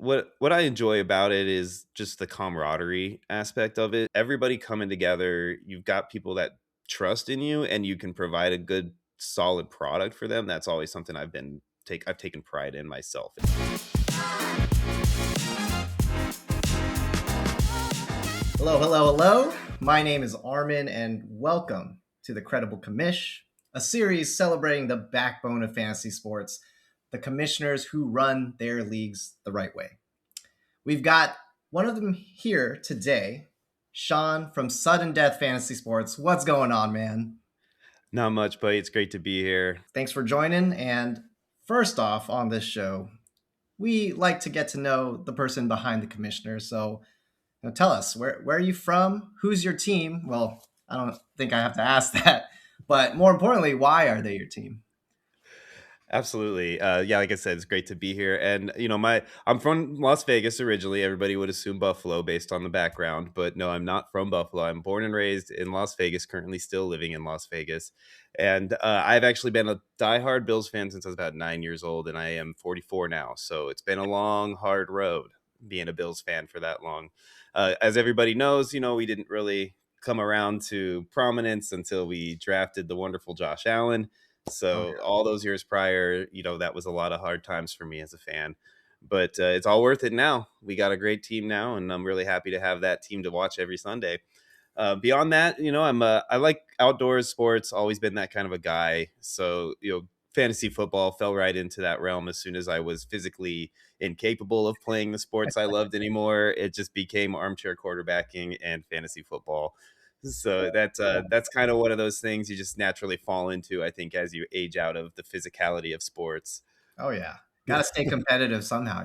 what I enjoy about it is just the camaraderie aspect of it. Everybody coming together. You've got people that trust in you, and you can provide a good, solid product for them. That's always something I've taken pride in myself. Hello, hello, hello. My name is Armin, and welcome to the Credible Commish, a series celebrating the backbone of fantasy sports, the commissioners who run their leagues the right way. We've got one of them here today, Sean from Sudden Death Fantasy Sports. What's going on, man? Not much, but it's great to be here. Thanks for joining. And first off, on this show, we like to get to know the person behind the commissioner. So tell us, where are you from? Who's your team? Well, I don't think I have to ask that, but more importantly, why are they your team? Absolutely. Yeah, like I said, it's great to be here. And I'm from Las Vegas originally. Everybody would assume Buffalo based on the background, but no, I'm not from Buffalo. I'm born and raised in Las Vegas, currently still living in Las Vegas. And I've actually been a diehard Bills fan since I was about 9 years old, and I am 44 now. So it's been a long, hard road being a Bills fan for that long. As everybody knows, we didn't really come around to prominence until we drafted the wonderful Josh Allen. Oh So yeah. all those years prior, that was a lot of hard times for me as a fan. But it's all worth it now. We got a great team now, and I'm really happy to have that team to watch every Sunday. Beyond that, I like outdoors sports. Always been that kind of a guy. So fantasy football fell right into that realm as soon as I was physically incapable of playing the sports I loved anymore. It just became armchair quarterbacking and fantasy football. So that's kind of one of those things you just naturally fall into, I think, as you age out of the physicality of sports. Oh yeah. Got to stay competitive somehow.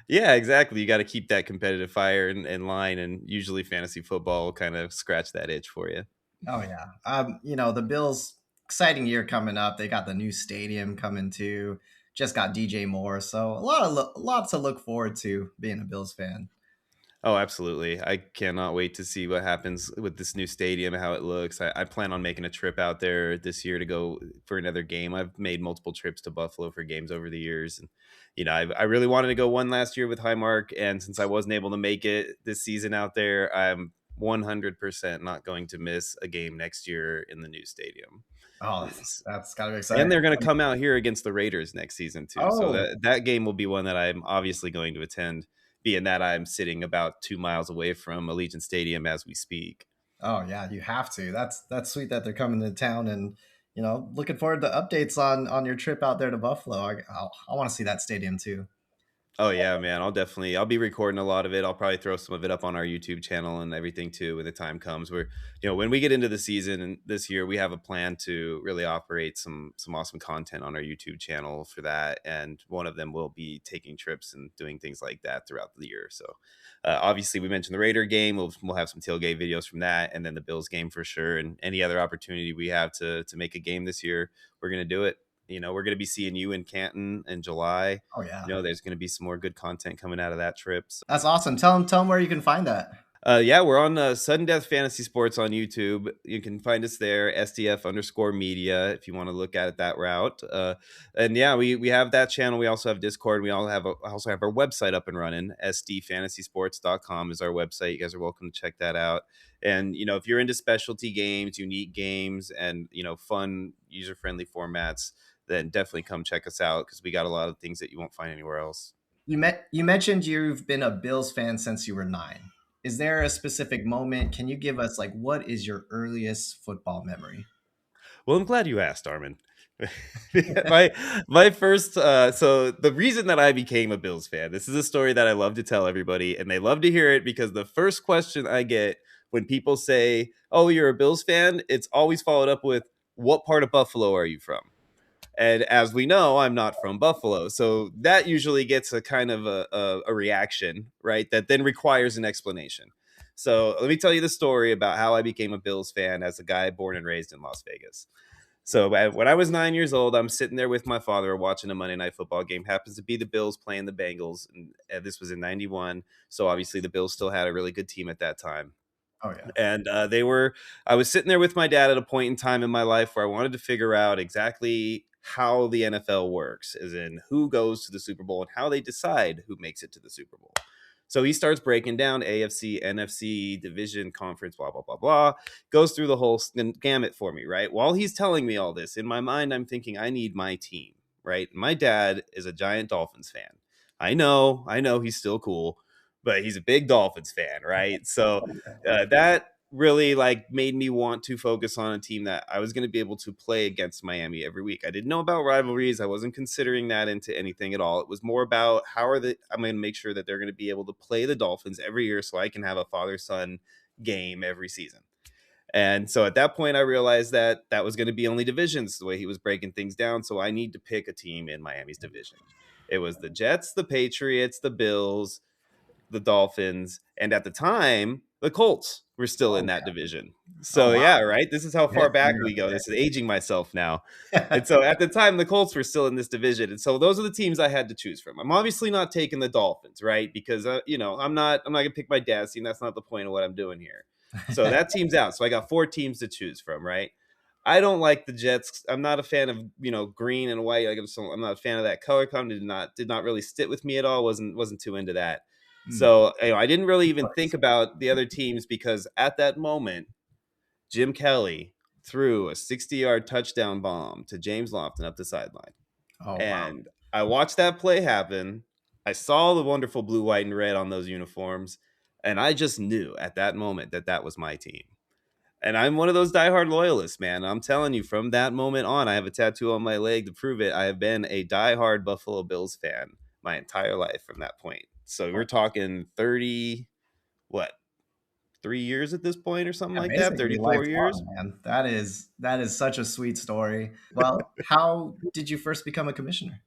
Yeah, exactly. You got to keep that competitive fire in line, and usually fantasy football will kind of scratch that itch for you. Oh yeah. The Bills exciting year coming up. They got the new stadium coming too. Just got DJ Moore, so lots to look forward to being a Bills fan. Oh, absolutely. I cannot wait to see what happens with this new stadium, how it looks. I plan on making a trip out there this year to go for another game. I've made multiple trips to Buffalo for games over the years. And, I really wanted to go one last year with Highmark. And since I wasn't able to make it this season out there, I'm 100% not going to miss a game next year in the new stadium. Oh, that's gotta be And exciting. they're going to come out here against the Raiders next season too. So Oh, that game will be one that I'm obviously going to attend, being that I'm sitting about 2 miles away from Allegiant Stadium as we speak. oh yeah, you have to. That's sweet that they're coming to town, and looking forward to updates on your trip out there to Buffalo. I want to see that stadium too. Oh yeah, man. I'll be recording a lot of it. I'll probably throw some of it up on our YouTube channel and everything too when the time comes. Where, when we get into the season and this year, we have a plan to really operate some awesome content on our YouTube channel for that. And one of them will be taking trips and doing things like that throughout the year. So obviously we mentioned the Raider game. We'll have some tailgate videos from that, and then the Bills game for sure. And any other opportunity we have to make a game this year, we're gonna do it. We're going to be seeing you in Canton in July. Oh yeah, There's going to be some more good content coming out of that trip. So, that's awesome. Tell them where you can find that. yeah, we're on Sudden Death Fantasy Sports on YouTube. You can find us there, SDF_media, if you want to look at it that route. And yeah, we have that channel. We also have Discord. We all also have our website up and running. SDFantasySports.com is our website. You guys are welcome to check that out. And if you're into specialty games, unique games, and fun user friendly formats, then definitely come check us out, because we got a lot of things that you won't find anywhere else. You mentioned you've been a Bills fan since you were 9. Is there a specific moment? Can you give us like what is your earliest football memory? Well, I'm glad you asked, Armin. my my first so the reason that I became a Bills fan, this is a story that I love to tell everybody, and they love to hear it, because the first question I get when people say, "Oh, you're a Bills fan," it's always followed up with, "What part of Buffalo are you from?" And as we know, I'm not from Buffalo. So that usually gets a kind of a reaction, right? That then requires an explanation. So let me tell you the story about how I became a Bills fan as a guy born and raised in Las Vegas. So when I was 9 years old, I'm sitting there with my father watching a Monday Night Football game. Happens to be the Bills playing the Bengals. And this was in 91. So obviously the Bills still had a really good team at that time. Oh yeah. And I was sitting there with my dad at a point in time in my life where I wanted to figure out exactly how the NFL works, as in who goes to the Super Bowl and how they decide who makes it to the Super Bowl. So he starts breaking down AFC, NFC, division, conference, blah, blah, blah, blah, goes through the whole gamut for me, right? While he's telling me all this, in my mind, I'm thinking, I need my team, right? My dad is a giant Dolphins fan. I know he's still cool, but he's a big Dolphins fan, right? So that really like made me want to focus on a team that I was going to be able to play against Miami every week. I didn't know about rivalries. I wasn't considering that into anything at all. It was more about I'm going to make sure that they're going to be able to play the Dolphins every year so I can have a father-son game every season. And so at that point, I realized that that was going to be only divisions the way he was breaking things down. So I need to pick a team in Miami's division. It was the Jets, the Patriots, the Bills, the Dolphins, and at the time, the Colts were still in Oh, that division. oh So wow. yeah, right. This is how Great far back career we go. there. This is aging myself now. And so at the time, the Colts were still in this division, and so those are the teams I had to choose from. I'm obviously not taking the Dolphins, right? Because I'm not gonna pick my dad's team. That's not the point of what I'm doing here. So that team's out. So I got 4 teams to choose from, right? I don't like the Jets. I'm not a fan of green and white. I'm not a fan of that color code. Did not really sit with me at all. Wasn't too into that. Hmm. So I didn't really even think about the other teams because at that moment, Jim Kelly threw a 60-yard touchdown bomb to James Lofton up the sideline. Oh wow. And I watched that play happen. I saw the wonderful blue, white, and red on those uniforms. And I just knew at that moment that that was my team. And I'm one of those diehard loyalists, man. I'm telling you, from that moment on, I have a tattoo on my leg to prove it. I have been a diehard Buffalo Bills fan my entire life from that point. So we're talking 30, what, 3 years at this point or something Yeah, like that, basically 34 years. lifelong, man. That is such a sweet story. Well, how did you first become a commissioner?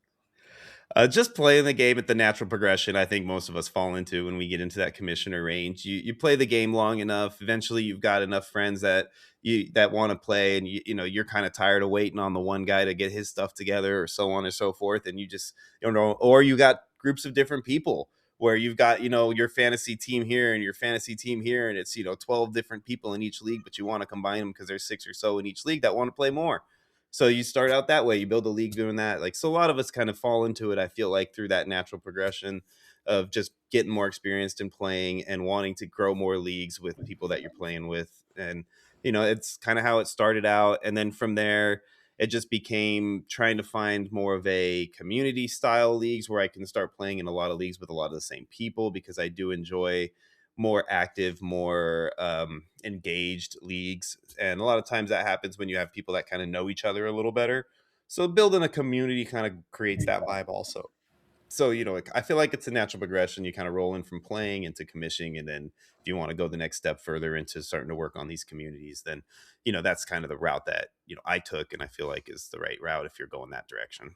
Just playing the game at the natural progression, I think most of us fall into when we get into that commissioner range. You play the game long enough, eventually you've got enough friends that want to play, and you're kind of tired of waiting on the one guy to get his stuff together, or so on and so forth, and you just or you got groups of different people where you've got your fantasy team here and your fantasy team here, and it's 12 different people in each league, but you want to combine them because there's 6 or so in each league that want to play more. So you start out that way, you build a league doing that. Like, so a lot of us kind of fall into it, I feel like, through that natural progression of just getting more experienced in playing and wanting to grow more leagues with people that you're playing with. And, it's kind of how it started out. And then from there, it just became trying to find more of a community style leagues where I can start playing in a lot of leagues with a lot of the same people, because I do enjoy more active, more engaged leagues. And a lot of times that happens when you have people that kind of know each other a little better. So building a community kind of creates that vibe also. So, I feel like it's a natural progression. You kind of roll in from playing into commissioning. And then if you want to go the next step further into starting to work on these communities, then, that's kind of the route that, I took. And I feel like is the right route if you're going that direction.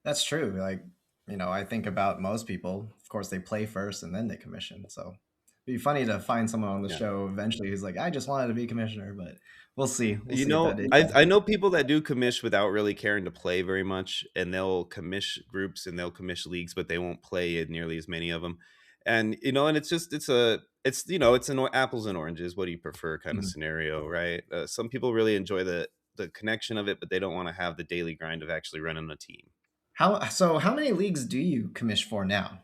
That's true. Like, I think about most people, of course, they play first and then they commission. So it'd be funny to find someone on the Yeah. show eventually who's like, I just wanted to be commissioner, but we'll see. We'll see if that day I comes. know people that do commish without really caring to play very much, and they'll commish groups and they'll commish leagues, but they won't play in nearly as many of them. And and it's an apples and oranges. What do you prefer kind of Mhm. scenario, right? Some people really enjoy the connection of it, but they don't want to have the daily grind of actually running a team. How many leagues do you commish for now?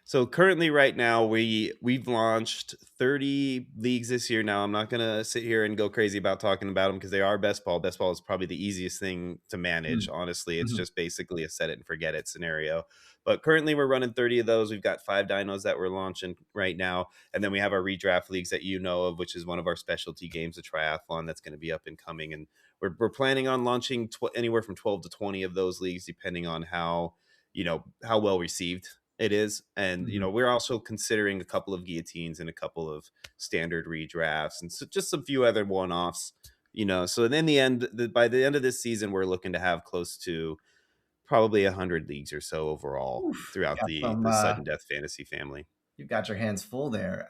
So currently, right now, we've launched 30 leagues this year. Now, I'm not gonna sit here and go crazy about talking about them because they are best ball. Best ball is probably the easiest thing to manage. Honestly, it's Mm-hmm. just basically a set it and forget it scenario. But currently, we're running 30 of those. We've got 5 dinos that we're launching right now, and then we have our redraft leagues that you know of, which is one of our specialty games, the triathlon, that's going to be up and coming. And we're planning on launching anywhere from 12 to 20 of those leagues, depending on how well received it is. And Hmm. we're also considering a couple of guillotines and a couple of standard redrafts, and so just a few other one-offs. So in the end, by the end of this season, we're looking to have close to probably 100 leagues or so overall Oof. throughout Yeah, the sudden death fantasy family. you've got your hands full there.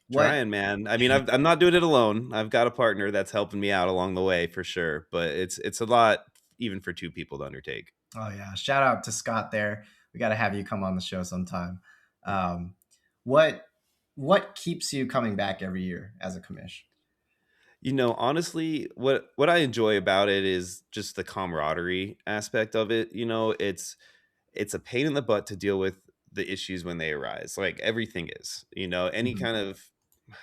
What? Trying, man. I mean, I'm not doing it alone. I've got a partner that's helping me out along the way for sure, but it's a lot even for 2 people to undertake. Oh yeah, shout out to Scott there. We got to have you come on the show sometime. Um, what what keeps you coming back every year as a commish? Honestly, what I enjoy about it is just the camaraderie aspect of it. It's a pain in the butt to deal with the issues when they arise. Like everything is, any Mhm. kind of,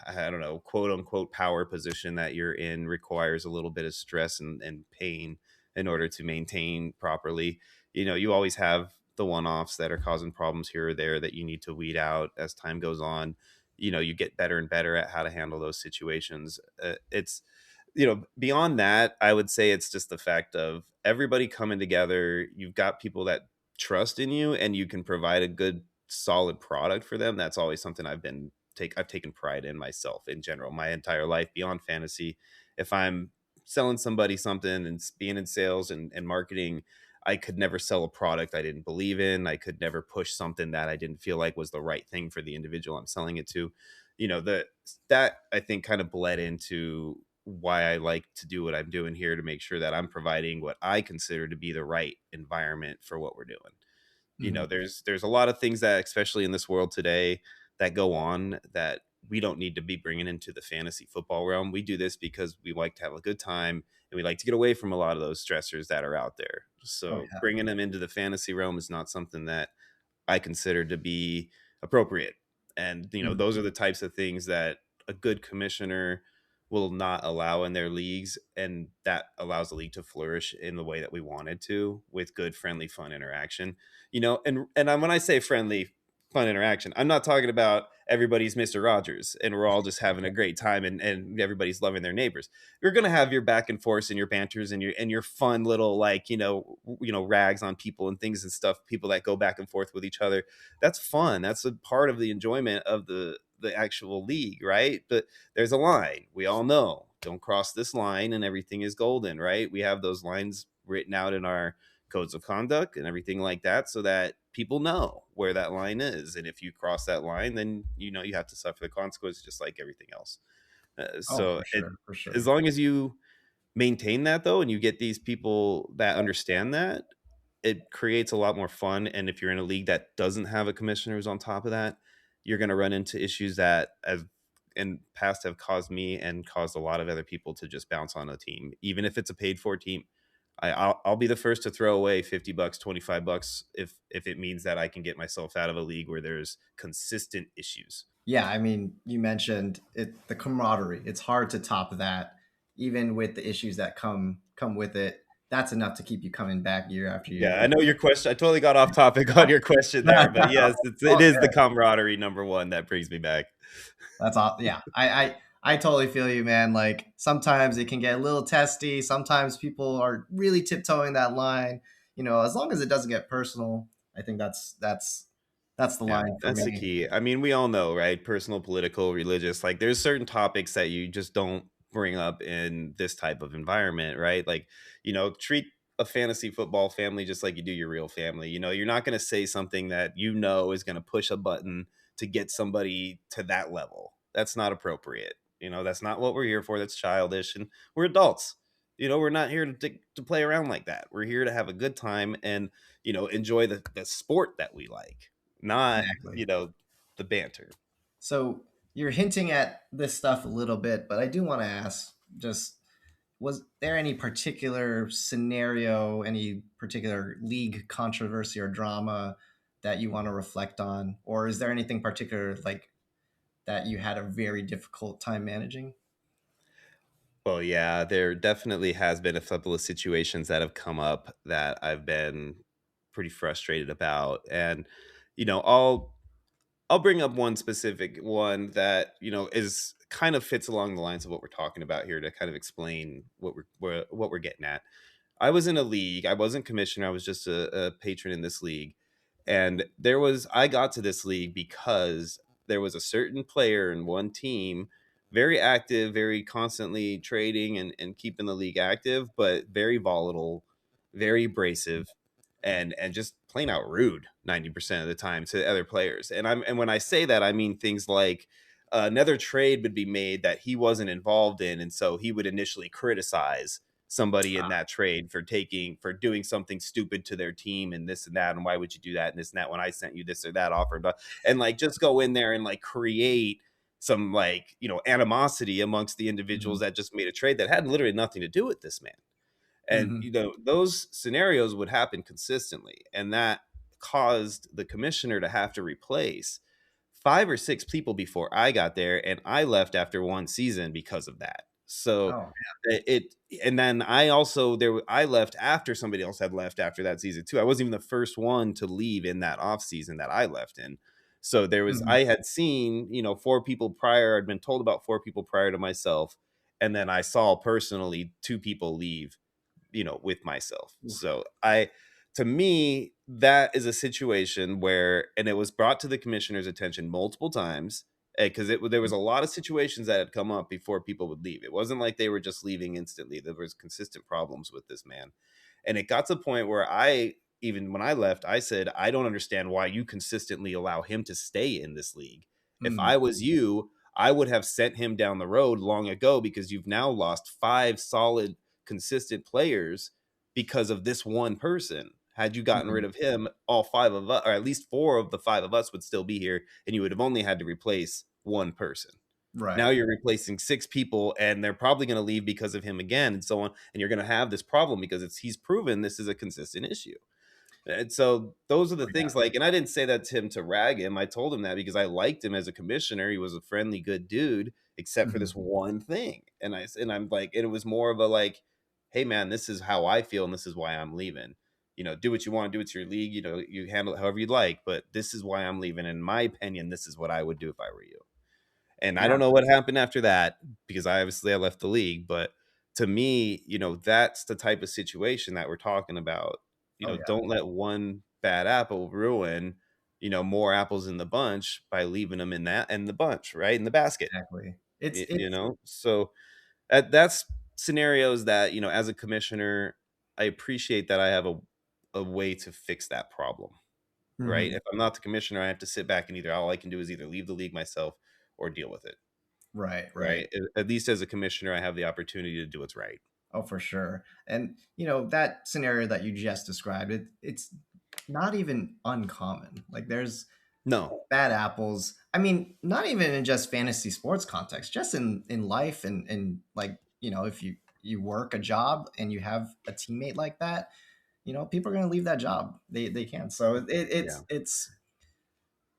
I don't know, quote unquote power position that you're in requires a little bit of stress and pain in order to maintain properly. You always have the one offs that are causing problems here or there that you need to weed out as time goes on. You get better and better at how to handle those situations. It's beyond that, I would say it's just the fact of everybody coming together. You've got people that trust in you and you can provide a good solid product for them. That's always something I've taken pride in myself in general my entire life beyond fantasy. If I'm selling somebody something and being in sales and marketing, I could never sell a product I didn't believe in. I could never push something that I didn't feel like was the right thing for the individual I'm selling it to. The that I think kind of bled into why I like to do what I'm doing here, to make sure that I'm providing what I consider to be the right environment for what we're doing. Mhm. There's a lot of things that, especially in this world today, that go on that we don't need to be bringing into the fantasy football realm. We do this because we like to have a good time and we like to get away from a lot of those stressors that are out there. Oh So yeah. bringing them into the fantasy realm is not something that I consider to be appropriate. And, Mhm. those are the types of things that a good commissioner will not allow in their leagues. And that allows the league to flourish in the way that we wanted to, with good, friendly, fun interaction. When I say friendly, fun interaction, I'm not talking about everybody's Mr. Rogers and we're all just having a great time and everybody's loving their neighbors. You're gonna have your back and forth and your banters and your fun little, like, rags on people and things and stuff, people that go back and forth with each other. That's fun. That's a part of the enjoyment of the actual league, right? But there's a line. We all know, don't cross this line and everything is golden, right? We have those lines written out in our codes of conduct and everything like that, so that people know where that line is. And if you cross that line, then you have to suffer the consequences, just like everything else. Oh, So for sure, for as sure. long as you maintain that, though, and you get these people that understand that, it creates a lot more fun. And if you're in a league that doesn't have a commissioner who's on top of that, you're going to run into issues that, as in past, have caused me and caused a lot of other people to just bounce on a team, even if it's a paid for team. I'll be the first to throw away $50, $25 if it means that I can get myself out of a league where there's consistent issues. Yeah, I mean, you mentioned it, the camaraderie. It's hard to top that, even with the issues that come with it. That's enough to keep you coming back year after year. Yeah, I know your question. I totally got off topic on your question No, there, but yes, it oh, is the camaraderie number one that brings me back. that's all. Yeah, I totally feel you, man. Like sometimes it can get a little testy. Sometimes people are really tiptoeing that line. As long as it doesn't get personal, I think that's the Yeah, line for that's the me. key. I mean, we all know, right? Personal, political, religious, like there's certain topics that you just don't bring up in this type of environment, right? Like, treat a fantasy football family just like you do your real family. You're not going to say something that is going to push a button to get somebody to that level. That's not appropriate. That's not what we're here for. That's childish. And we're adults. We're not here to play around like that. We're here to have a good time and, enjoy the sport that we like, not Exactly. the banter. So you're hinting at this stuff a little bit, but I do want to ask, just was there any particular scenario, any particular league controversy or drama that you want to reflect on, or is there anything particular like that you had a very difficult time managing? Well, yeah, there definitely has been a couple of situations that have come up that I've been pretty frustrated about. And I'll bring up one specific one that is kind of fits along the lines of what we're talking about here, to kind of explain what we're getting at. I was in a league. I wasn't commissioner. I was just a patron in this league. And I got to this league because there was a certain player in one team, very active, very constantly trading and keeping the league active, but very volatile, very abrasive, and just plain out rude 90% of the time to other players. And when I say that, I mean things like another trade would be made that he wasn't involved in, and so he would initially criticize somebody in that trade for doing something stupid to their team and this and that, and why would you do that and this and that when I sent you this or that offer, but and like just go in there and like create some like, animosity amongst the Hmm. individuals that just made a trade that had literally nothing to do with this man. And Hmm. those scenarios would happen consistently, and that caused the commissioner to have to replace 5 or 6 people before I got there, and I left after one season because of that. So Oh, it and then I also I left after somebody else had left after that season too. I wasn't even the first one to leave in that off season that I left in. So mhm. I had seen, 4 people prior. I'd been told about 4 people prior to myself, and then I saw personally 2 people leave, with myself. Oof. So to me, that is a situation where, and it was brought to the commissioner's attention multiple times, because there was a lot of situations that had come up before people would leave. It wasn't like they were just leaving instantly. There was consistent problems with this man. And it got to the point where even when I left, I said, I don't understand why you consistently allow him to stay in this league. If Mm, I was you, I would have sent him down the road long ago, because you've now lost 5 solid, consistent players because of this one person. Had you gotten rid mhm. of him, all 5 of us, or at least 4 of the 5 of us, would still be here, and you would have only had to replace one person. Now Right. you're replacing 6 people, and they're probably going to leave because of him again, and so on. And you're going to have this problem because he's proven this is a consistent issue. And so those are the Oh, yeah. things, like, and I didn't say that to him to rag him. I told him that because I liked him as a commissioner. He was a friendly, good dude, except for Mhm. this one thing. And I'm like, and it was more of a like, hey man, this is how I feel, and this is why I'm leaving. Do what you want to do. It's your league. You handle it however you'd like, but this is why I'm leaving. In my opinion, this is what I would do if I were you. And I Yeah. don't know what happened after that, because I left the league. But to me, that's the type of situation that we're talking about. Oh, yeah. Don't let one bad apple ruin, more apples in the bunch by leaving them in the bunch, right? In the basket. Exactly. It's So that's scenarios that, as a commissioner, I appreciate that I have a way to fix that problem, right? mhm. If I'm not the commissioner, I have to sit back, and either all I can do is either leave the league myself or deal with it. Right, right. Right? At least as a commissioner, I have the opportunity to do what's right. Oh, for sure. And that scenario that you just described, it's not even uncommon. Like there's No. bad apples. I mean, not even in just fantasy sports context, just in life and like, if you work a job and you have a teammate like that, people are going to leave that job. They can. So Yeah. it's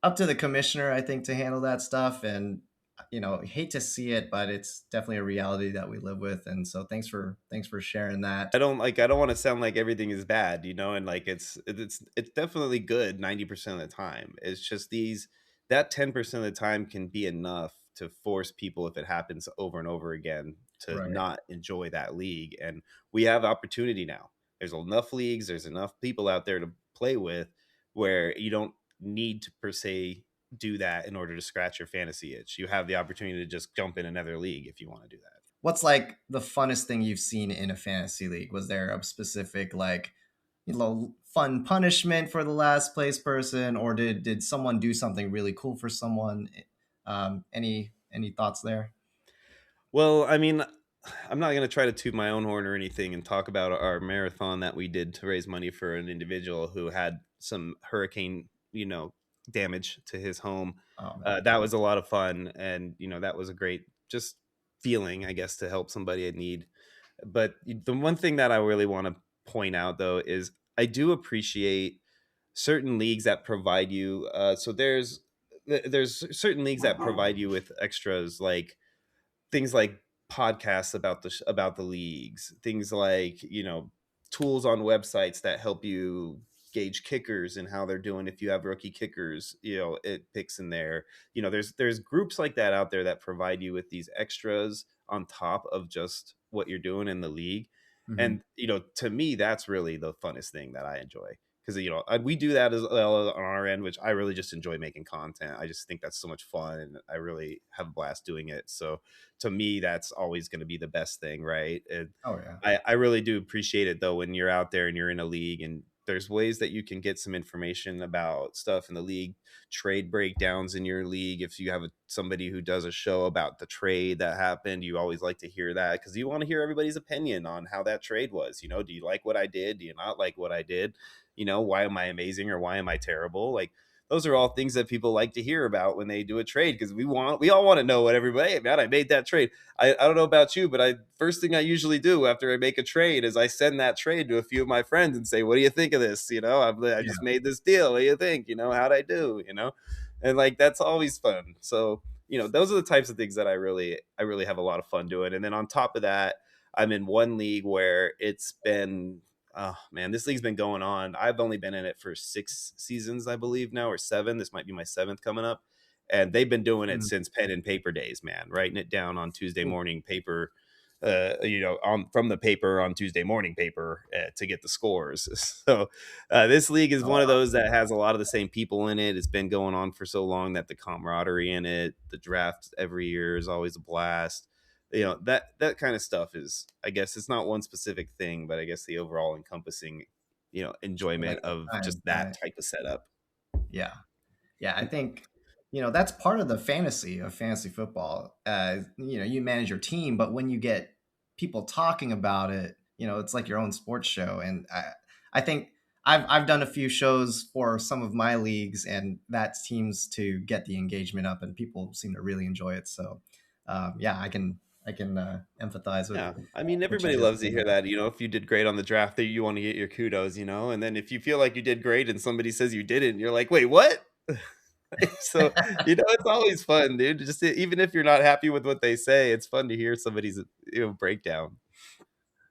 up to the commissioner, I think, to handle that stuff. And hate to see it, but it's definitely a reality that we live with. And so thanks for sharing that. I don't want to sound like everything is bad, and like it's definitely good 90% of the time. It's just that 10% of the time can be enough to force people, if it happens over and over again, to Right. not enjoy that league. And we have opportunity now. There's enough leagues, there's enough people out there to play with, where you don't need to per se do that in order to scratch your fantasy itch. You have the opportunity to just jump in another league if you want to do that. What's like the funnest thing you've seen in a fantasy league? Was there a specific like fun punishment for the last place person, or did someone do something really cool for someone? Any thoughts there? Well, I mean, I'm not going to try to toot my own horn or anything and talk about our marathon that we did to raise money for an individual who had some hurricane, damage to his home. Oh man. That was a lot of fun. And, that was a great just feeling, I guess, to help somebody in need. But the one thing that I really want to point out, though, is I do appreciate certain leagues that provide you. So there's certain leagues that provide you with extras, like things like podcasts about about the leagues, things like, tools on websites that help you gauge kickers and how they're doing. If you have rookie kickers, it picks in there. There's groups like that out there that provide you with these extras on top of just what you're doing in the league. Hmm. And to me, that's really the funnest thing that I enjoy, because we do that as well on our end, which I really just enjoy making content. I just think that's so much fun, and I really have a blast doing it. So to me, that's always going to be the best thing, right? And Oh yeah. I really do appreciate it, though, when you're out there and you're in a league, and there's ways that you can get some information about stuff in the league, trade breakdowns in your league. If you have somebody who does a show about the trade that happened, you always like to hear that, because you want to hear everybody's opinion on how that trade was. Do you like what I did? Do you not like what I did? Why am I amazing or why am I terrible? Like, those are all things that people like to hear about when they do a trade, because we all want to know what everybody, hey man, I made that trade. I don't know about you, but I first thing I usually do after I make a trade is I send that trade to a few of my friends and say, what do you think of this? I Yeah. just made this deal. What do you think? How'd I do? And like that's always fun. So those are the types of things that I really have a lot of fun doing. And then on top of that, I'm in one league where it's been, oh man, this league's been going on. I've only been in it for 6 seasons, I believe now, or 7. This might be my 7th coming up. And they've been doing it Mm. since pen and paper days, man, writing it down on Tuesday Cool. morning paper, on from the paper on Tuesday morning paper to get the scores. So this league is Oh, one of wow. those that has a lot of the same people in it. It's been going on for so long that the camaraderie in it, the draft every year is always a blast. That kind of stuff is, I guess it's not one specific thing, but I guess the overall encompassing enjoyment Like the of time, just that right? type of setup. Yeah. Yeah, I think that's part of the fantasy of fantasy football. You manage your team, but when you get people talking about it, it's like your own sports show. And I think I've done a few shows for some of my leagues, and that seems to get the engagement up, and people seem to really enjoy it. So, yeah, I can empathize with Yeah, I mean, what you everybody just loves to said hear there. that. If you did great on the draft, that you want to get your kudos, and then if you feel like you did great and somebody says you didn't, you're like, wait, what? So it's always fun, dude. Just even if you're not happy with what they say, it's fun to hear somebody's breakdown.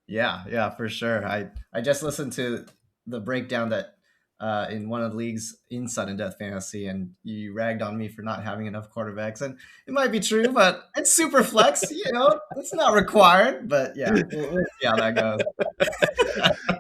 Yeah, yeah, for sure. I just listened to the breakdown that in one of the leagues in sudden death fantasy, and you ragged on me for not having enough quarterbacks, and it might be true, but it's super flex. It's not required, but yeah, we'll see how that goes.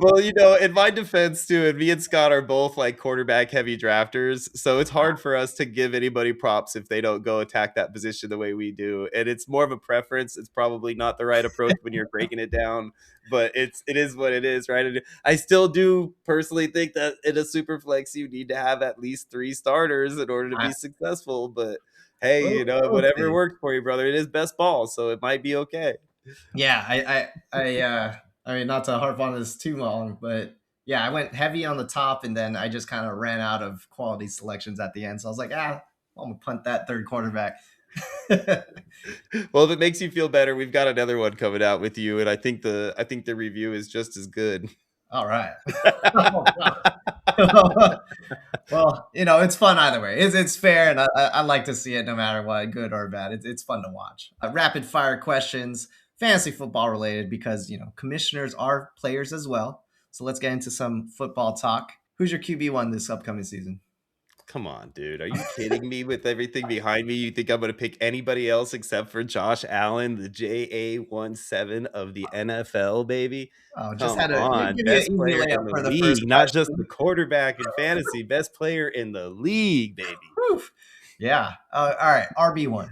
Well, in my defense too, and me and Scott are both like quarterback heavy drafters, so it's hard for us to give anybody props if they don't go attack that position the way we do. And it's more of a preference. It's probably not the right approach when you're breaking it down, but it is what it is, right? And I still do personally think that in a super flex you need to have at least 3 starters in order to I, be successful. But hey, we'll whatever see. worked for you, brother. It is best ball, so it might be okay. Yeah, I mean, not to harp on this too long, but yeah, I went heavy on the top, and then I just kind of ran out of quality selections at the end. So I was like, I'm gonna punt that third quarterback. Well, if it makes you feel better, we've got another one coming out with you, and I think the review is just as good. All right. Oh, wow. Well, it's fun either way. It's fair, and I like to see it no matter what, good or bad. It's fun to watch. Rapid fire questions, fantasy football related, because commissioners are players as well. So let's get into some football talk. Who's your QB1 this upcoming season? Come on, dude. Are you kidding me with everything behind me? You think I'm going to pick anybody else except for Josh Allen, the JA17 of the NFL, baby? Oh, just Come had to on. give you an Best easy player layup in the for the first league, not just the question. quarterback in fantasy, best player in the league, baby. Whew. Yeah. All right. RB1.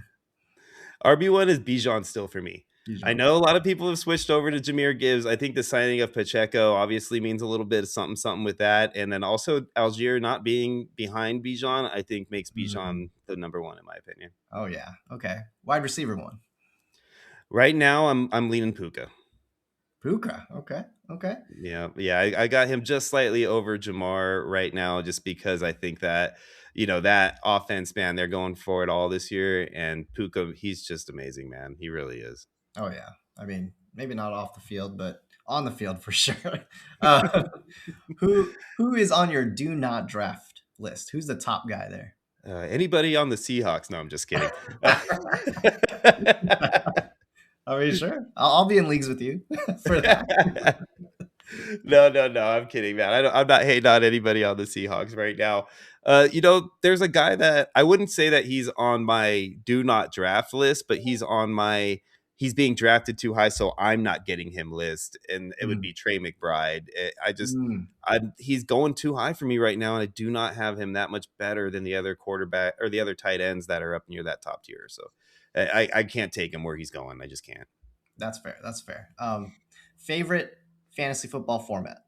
RB1 is Bijan still for me. I Bijan. know a lot of people have switched over to Jameer Gibbs. I think the signing of Pacheco obviously means a little bit of something, something with that. And then also Algier not being behind Bijan, I think makes Mm. Bijan the number one in my opinion. Oh yeah. Okay. Wide receiver one. Right now, I'm leaning Puka. Puka. Okay. Okay. Yeah. I got him just slightly over Jamar right now, just because I think that that offense, man, they're going for it all this year, and Puka, he's just amazing, man. He really is. Oh yeah. I mean, maybe not off the field, but on the field for sure. Uh, who is on your do not draft list? Who's the top guy there? Anybody on the Seahawks? No, I'm just kidding. Are you sure? I'll be in leagues with you for that. No. I'm kidding, man. I'm not hating on anybody on the Seahawks right now. There's a guy that I wouldn't say that he's on my do not draft list, but he's being drafted too high, so I'm not getting him list, and it would Mm, be Trey McBride. mm, He's going too high for me right now, and I do not have him that much better than the other quarterback or the other tight ends that are up near that top tier. So I can't take him where he's going. I just can't. that's fair. That's fair. Favorite fantasy football format?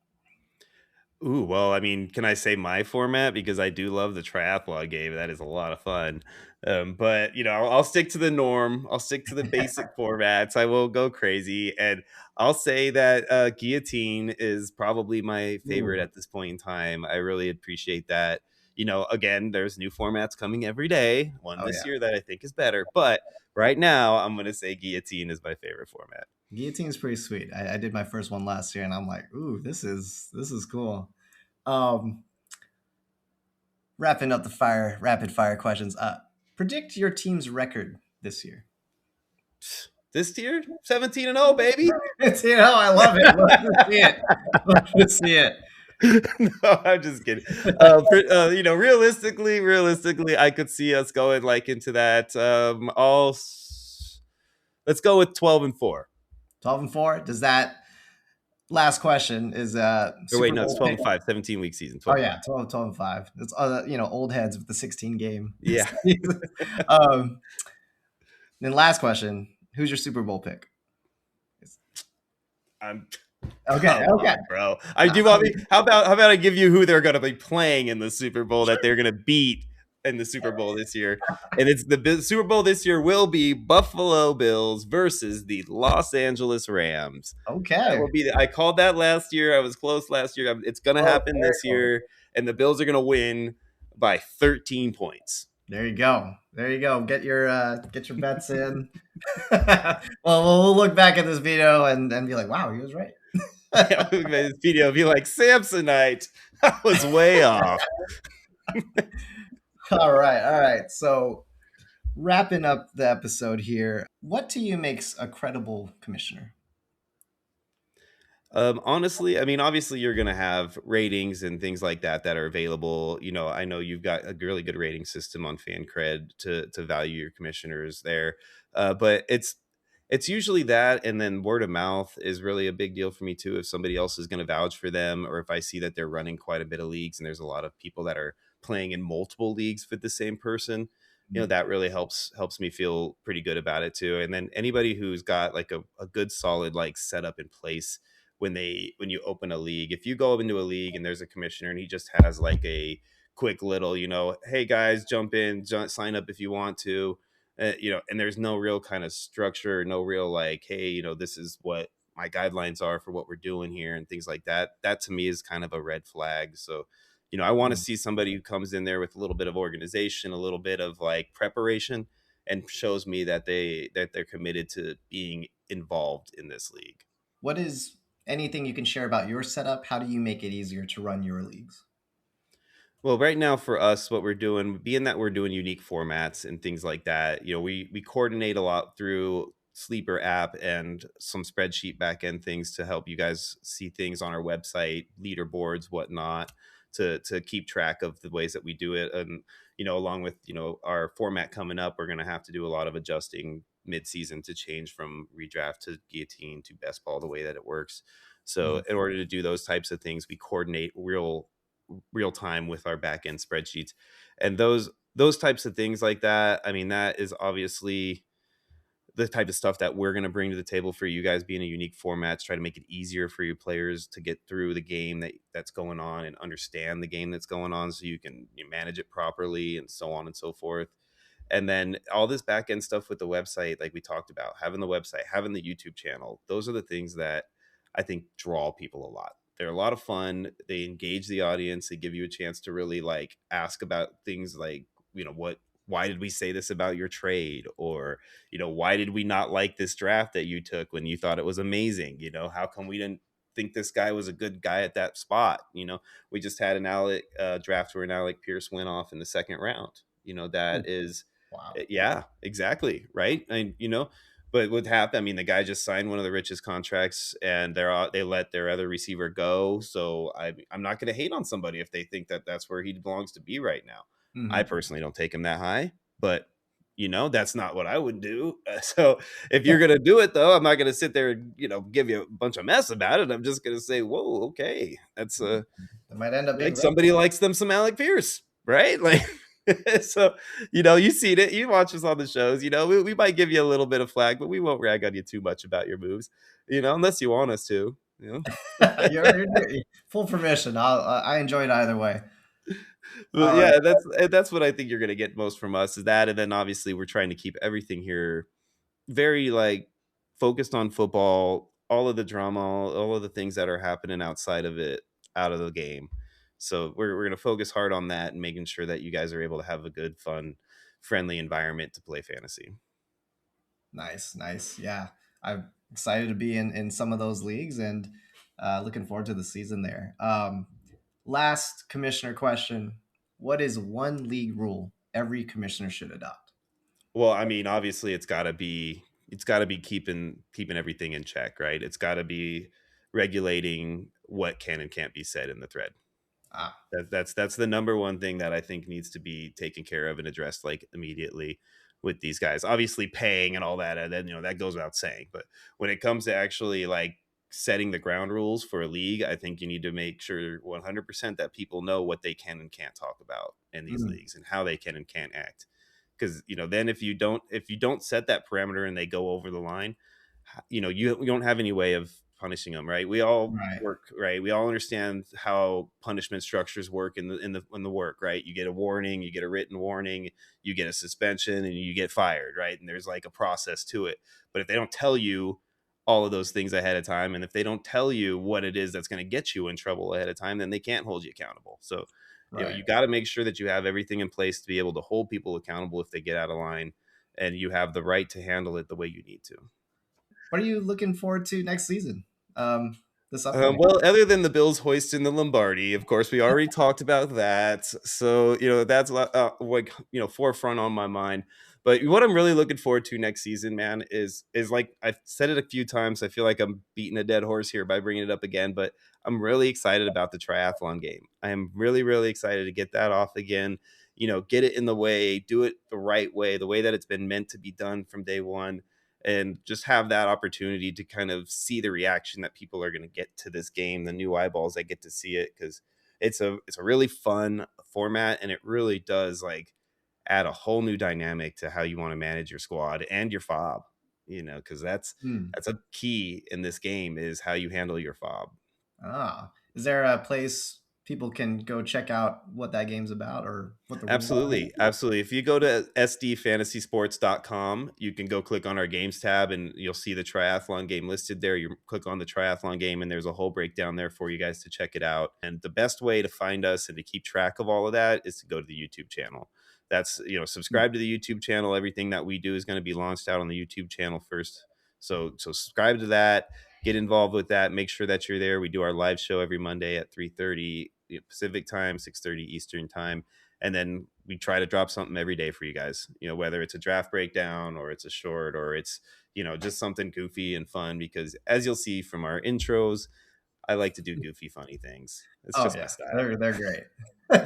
Ooh, well, I mean, can I say my format? Because I do love the triathlon game. That is a lot of fun. But I'll stick to the norm. I'll stick to the basic formats. I will go crazy, and I'll say that guillotine is probably my favorite Ooh, at this point in time. I really appreciate that. again, there's new formats coming every day. One Oh this yeah, year that I think is better, but right now I'm going to say guillotine is my favorite format. guillotine's pretty sweet. I did my first one last year, and I'm like, ooh, this is cool. Um, Wrapping up the rapid fire questions. Predict your team's record this year. This year, 17-0, baby. I love it. Love to see it. Love to see it. No, I'm just kidding. Realistically, I could see us going like into that. Let's go with 12-4. 12-4. Does that last question is Or wait, Super no, it's Bowl twelve pick? and five, 17 week season, Oh 12 and yeah, 5. 12-5. It's old heads with the 16 game. Yeah. um, then last question: who's your Super Bowl pick? I'm Okay, Come okay. on, bro. I do want me. How about I give you who they're going to be playing in the Super Bowl that they're going to beat in the Super Bowl this year, and it's the Super Bowl this year will be Buffalo Bills versus the Los Angeles Rams. That Okay. will be. I called that last year. I was close last year. It's going to Oh, happen very this close. year, and the Bills are going to win by 13 points. There you go. There you go. Get your bets in. Well, we'll look back at this video and be like, wow, he was right. Yeah, this video be like Samsonite. I was way off. All right, all right. So wrapping up the episode here, what to you makes a credible commissioner? Honestly, I mean, obviously, you're gonna have ratings and things like that are available. I know you've got a really good rating system on FanCred to value your commissioners there, but it's usually that, and then word of mouth is really a big deal for me too. If somebody else is going to vouch for them, or if I see that they're running quite a bit of leagues, and there's a lot of people that are playing in multiple leagues with the same person, that really helps me feel pretty good about it too. And then anybody who's got like a good solid like setup in place when you open a league. If you go into a league and there's a commissioner and he just has like a quick little, hey guys, jump in, sign up if you want to, and there's no real kind of structure, no real like, hey, this is what my guidelines are for what we're doing here and things like that. That to me is kind of a red flag. So, I want to see somebody who comes in there with a little bit of organization, a little bit of like preparation, and shows me that they're committed to being involved in this league. What is anything you can share about your setup? How do you make it easier to run your leagues? Well, right now for us, what we're doing, being that we're doing unique formats and things like that, we coordinate a lot through Sleeper app and some spreadsheet backend things to help you guys see things on our website, leaderboards, whatnot, to keep track of the ways that we do it. And along with our format coming up, we're going to have to do a lot of adjusting mid-season to change from redraft to guillotine to best ball the way that it works. So Mhm. in order to do those types of things, we coordinate real time with our back end spreadsheets, and those types of things like that. I mean, that is obviously the type of stuff that we're going to bring to the table for you guys, being a unique format, to try to make it easier for your players to get through the game that's going on and understand the game that's going on, so you can manage it properly and so on and so forth. And then all this back end stuff with the website, like we talked about, having the website, having the YouTube channel, those are the things that I think draw people a lot. They're a lot of fun. They engage the audience. They give you a chance to really like ask about things like, why did we say this about your trade? Or, why did we not like this draft that you took when you thought it was amazing? How come we didn't think this guy was a good guy at that spot? We just had an Alec draft where an Alec Pierce went off in the second round. That is Wow. yeah, exactly. Right. And, but what happened? I mean, the guy just signed one of the richest contracts, and they let their other receiver go. So I'm not going to hate on somebody if they think that that's where he belongs to be right now. I Mhm. personally don't take him that high, but that's not what I would do. So if you're going to do it though, I'm not going to sit there and, give you a bunch of mess about it. I'm just going to say, whoa, okay. That's It might end up being like great. somebody likes them some Alec Pierce, right? Like, so you seen it, you watch us on the shows. We might give you a little bit of flag, but we won't rag on you too much about your moves, unless you want us to. You're full permission. I enjoy it either way. But All right. yeah, that's what I think you're gonna get most from us, is that, and then obviously we're trying to keep everything here very like focused on football, all of the drama, all of the things that are happening outside of it, out of the game. So we're going to focus hard on that and making sure that you guys are able to have a good, fun, friendly environment to play fantasy. Nice, nice. Yeah, I'm excited to be in some of those leagues and looking forward to the season there. Last commissioner question: what is one league rule every commissioner should adopt? Well, I mean, obviously it's got to be keeping everything in check, right? It's got to be regulating what can and can't be said in the thread. Ah, That's the number one thing that I think needs to be taken care of and addressed like immediately with these guys. Obviously, paying and all that, and then that goes without saying. But when it comes to actually like setting the ground rules for a league, I think you need to make sure 100% that people know what they can and can't talk about in these mm, leagues and how they can and can't act. Because then if you don't set that parameter and they go over the line, you don't have any way of punishing them, right? We all right, work, right? We all understand how punishment structures work in the work, right? You get a warning, you get a written warning, you get a suspension, and you get fired, right? And there's like a process to it. But if they don't tell you all of those things ahead of time, and if they don't tell you what it is that's going to get you in trouble ahead of time, then they can't hold you accountable. So right. you got to make sure that you have everything in place to be able to hold people accountable if they get out of line, and you have the right to handle it the way you need to. What are you looking forward to next season? This upcoming. Well, other than the Bills hoisting the Lombardi, of course, we already talked about that. So, that's like, forefront on my mind. But what I'm really looking forward to next season, man, is like I've said it a few times. I feel like I'm beating a dead horse here by bringing it up again, but I'm really excited about the triathlon game. I am really, really excited to get that off again. Get it in the way, do it the right way, the way that it's been meant to be done from day one, and just have that opportunity to kind of see the reaction that people are going to get to this game, the new eyeballs that get to see it, because it's a really fun format, and it really does like add a whole new dynamic to how you want to manage your squad and your fob. Because Hmm. that's a key in this game is how you handle your fob. Ah, is there a place people can go check out what that game's about or what the rules are? Absolutely. Absolutely. If you go to sdfantasysports.com, you can go click on our games tab and you'll see the triathlon game listed there. You click on the triathlon game and there's a whole breakdown there for you guys to check it out. And the best way to find us and to keep track of all of that is to go to the YouTube channel. That's, subscribe to the YouTube channel. Everything that we do is going to be launched out on the YouTube channel first. So subscribe to that, get involved with that, make sure that you're there. We do our live show every Monday at 3:30 Pacific time, 6:30 Eastern time, and then we try to drop something every day for you guys, whether it's a draft breakdown or it's a short or it's just something goofy and fun, because as you'll see from our intros, I like to do goofy funny things. It's Oh just my yeah, style. they're great.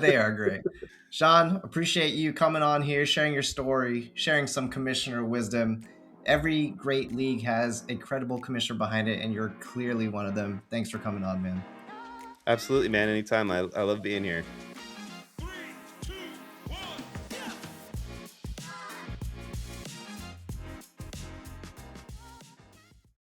They are great. Sean, appreciate you coming on here, sharing your story, sharing some commissioner wisdom. Every great league has a credible commissioner behind it, and you're clearly one of them. Thanks for coming on, man. Absolutely, man. Anytime. I love being here.